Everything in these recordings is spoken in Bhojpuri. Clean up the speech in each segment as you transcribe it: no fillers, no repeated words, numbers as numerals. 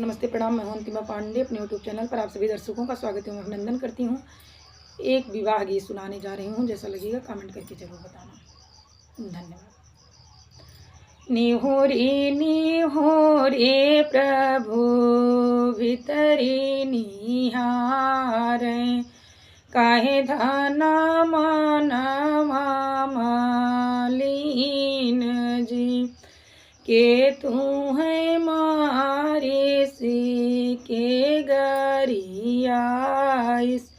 नमस्ते प्रणाम। मैं हूं अंतिमा पांडे। अपने यूट्यूब चैनल पर आप सभी दर्शकों का स्वागत एवं अभिनंदन करती हूं। एक विवाह गीत सुनाने जा रही हूं, जैसा लगेगा कमेंट करके जरूर बताना। धन्यवाद। निहोरे निहोरे प्रभु भीतरी निहारे, काहे धाना मानवा मालीन जी, के तू है मारे से के गरियाइस,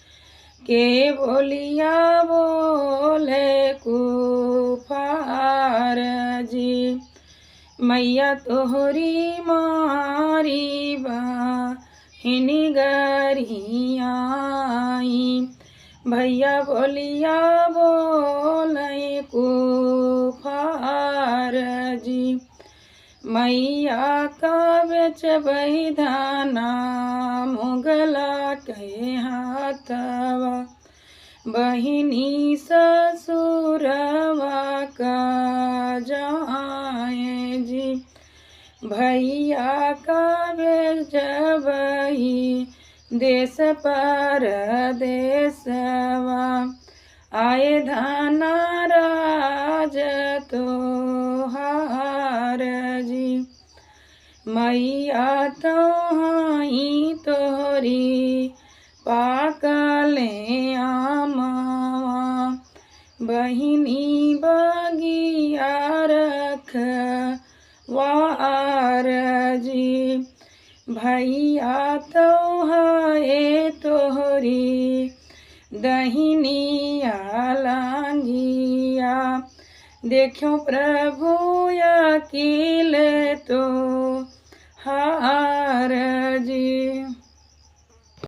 के बोलिया बोले कुफार जी। मैया तोहरी मारी बहिन गरियाई, भैया बोलिया बोले कुफार जी। मैया का बेच बहिधाना मुगला के हाथवा, बहिनी ससुरवा का जाए जी। भैया का बेच बही देश पर देशवा, आए धाना राज तोहार जी। मैया तोहाई तोहरी पाकले आमावा, बहिनी बगिया रखवार जी। भैया तोहाए तोहरी दहिनिया लांगिया, देखो प्रभु अकेले तो हार जी।